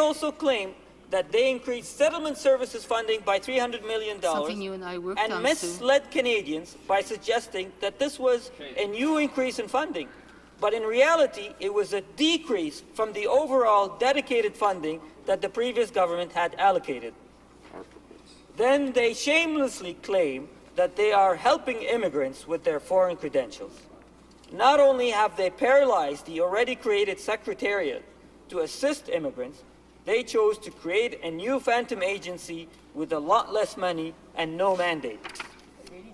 also claim that they increased settlement services funding by $300 million Something you and I worked and on, misled Canadians by suggesting that this was a new increase in funding. But in reality, it was a decrease from the overall dedicated funding that the previous government had allocated. Then they shamelessly claim that they are helping immigrants with their foreign credentials. Not only have they paralyzed the already created Secretariat to assist immigrants, they chose to create a new phantom agency with a lot less money and no mandate. 83%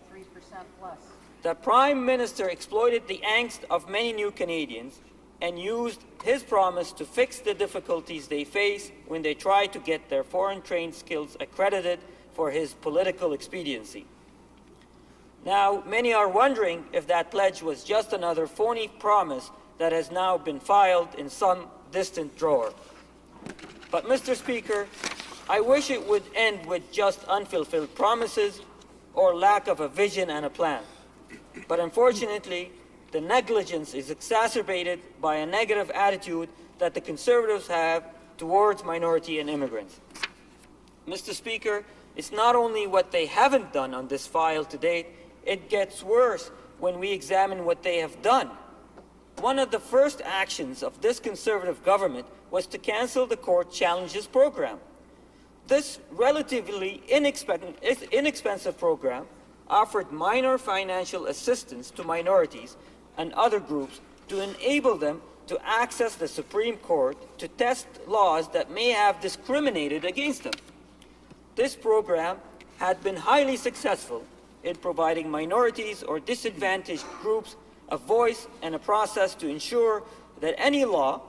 plus. The Prime Minister exploited the angst of many new Canadians and used his promise to fix the difficulties they face when they try to get their foreign-trained skills accredited for his political expediency. Now, many are wondering if that pledge was just another phony promise that has now been filed in some distant drawer. But, Mr. Speaker, I wish it would end with just unfulfilled promises or lack of a vision and a plan. But unfortunately, the negligence is exacerbated by a negative attitude that the Conservatives have towards minority and immigrants. Mr. Speaker, it's not only what they haven't done on this file to date, it gets worse when we examine what they have done. One of the first actions of this Conservative government was to cancel the Court Challenges program. This relatively inexpensive program offered minor financial assistance to minorities and other groups to enable them to access the Supreme Court to test laws that may have discriminated against them. This program had been highly successful in providing minorities or disadvantaged groups a voice and a process to ensure that any law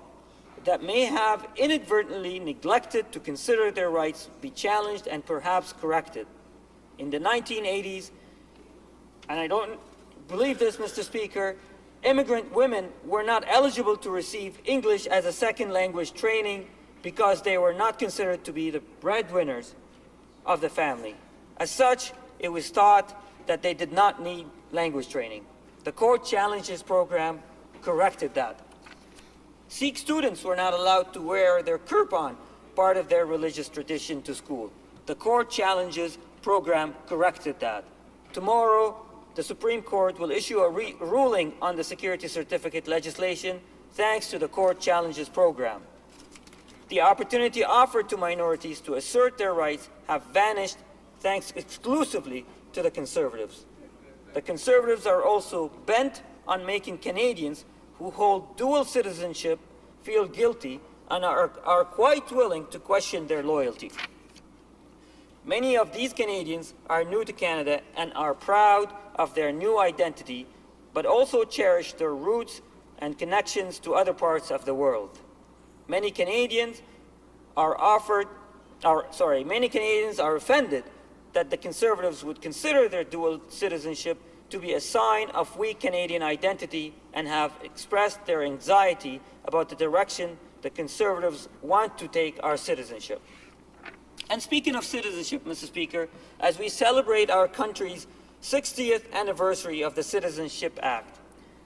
that may have inadvertently neglected to consider their rights be challenged and perhaps corrected. In the 1980s, and I don't believe this, Mr. Speaker, immigrant women were not eligible to receive English as a second language training because they were not considered to be the breadwinners of the family. As such, it was thought that they did not need language training. The Court Challenges program corrected that. Sikh students were not allowed to wear their kirpan, part of their religious tradition, to school. The Court Challenges program corrected that. Tomorrow, the Supreme Court will issue a ruling on the security certificate legislation thanks to the Court Challenges program. The opportunity offered to minorities to assert their rights have vanished thanks exclusively to the Conservatives. The Conservatives are also bent on making Canadians who hold dual citizenship feel guilty and are quite willing to question their loyalty. Many of these Canadians are new to Canada and are proud of their new identity, but also cherish their roots and connections to other parts of the world. Many Canadians are offended that the Conservatives would consider their dual citizenship to be a sign of weak Canadian identity and have expressed their anxiety about the direction the Conservatives want to take our citizenship. And speaking of citizenship, Mr. Speaker, as we celebrate our country's 60th anniversary of the Citizenship Act,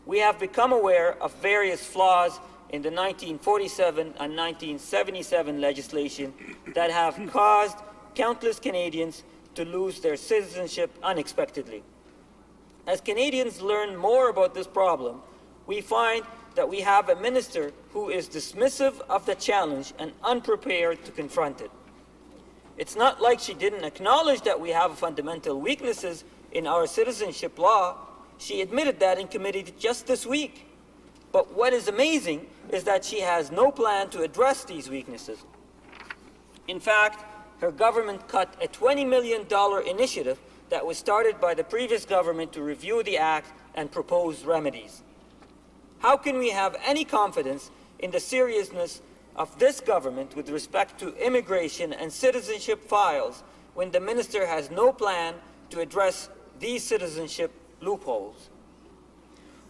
we have become aware of various flaws in the 1947 and 1977 legislation that have caused countless Canadians to lose their citizenship unexpectedly. As Canadians learn more about this problem, we find that we have a minister who is dismissive of the challenge and unprepared to confront it. It's not like she didn't acknowledge that we have fundamental weaknesses in our citizenship law. She admitted that in committee just this week. But what is amazing is that she has no plan to address these weaknesses. In fact, her government cut a $20 million initiative that was started by the previous government to review the Act and propose remedies. How can we have any confidence in the seriousness of this government with respect to immigration and citizenship files when the minister has no plan to address these citizenship loopholes?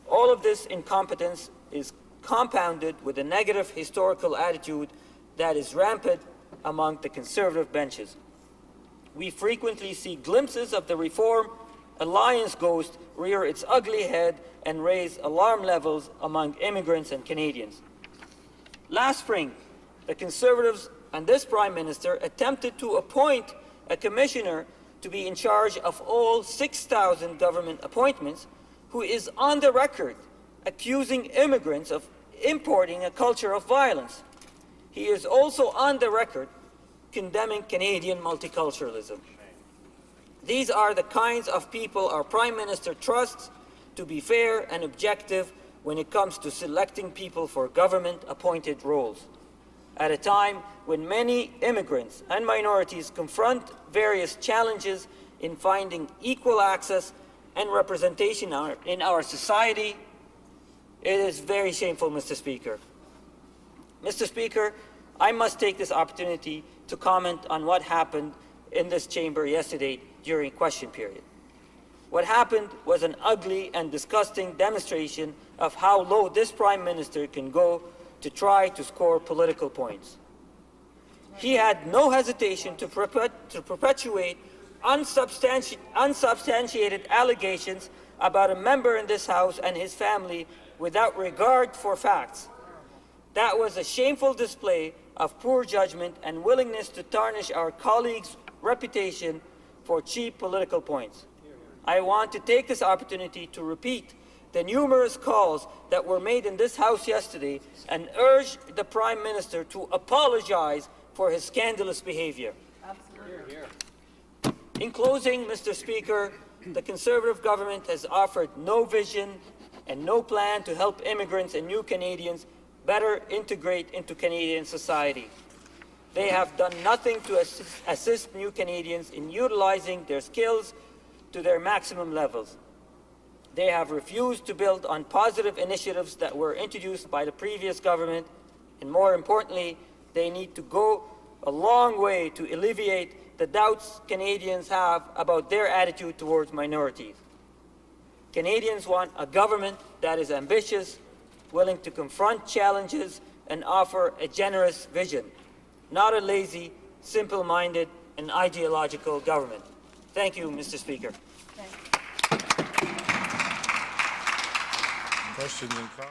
All of this incompetence is compounded with a negative historical attitude that is rampant among the Conservative benches. We frequently see glimpses of the Reform Alliance ghost rear its ugly head and raise alarm levels among immigrants and Canadians. Last spring, the Conservatives and this Prime Minister attempted to appoint a commissioner to be in charge of all 6,000 government appointments, who is on the record accusing immigrants of importing a culture of violence. He is also on the record condemning Canadian multiculturalism. These are the kinds of people our Prime Minister trusts to be fair and objective when it comes to selecting people for government-appointed roles. At a time when many immigrants and minorities confront various challenges in finding equal access and representation in our society, it is very shameful, Mr. Speaker. Mr. Speaker, I must take this opportunity to comment on what happened in this chamber yesterday during question period. What happened was an ugly and disgusting demonstration of how low this Prime Minister can go to try to score political points. He had no hesitation to perpetuate unsubstantiated allegations about a member in this House and his family without regard for facts. That was a shameful display of poor judgment and willingness to tarnish our colleagues' reputation for cheap political points. I want to take this opportunity to repeat the numerous calls that were made in this House yesterday and urge the Prime Minister to apologize for his scandalous behavior. In closing, Mr. Speaker, the Conservative government has offered no vision and no plan to help immigrants and new Canadians better integrate into Canadian society. They have done nothing to assist new Canadians in utilizing their skills to their maximum levels. They have refused to build on positive initiatives that were introduced by the previous government, and more importantly, they need to go a long way to alleviate the doubts Canadians have about their attitude towards minorities. Canadians want a government that is ambitious, willing to confront challenges and offer a generous vision, not a lazy, simple-minded and ideological government. Thank you, Mr. Speaker. Questions and comments?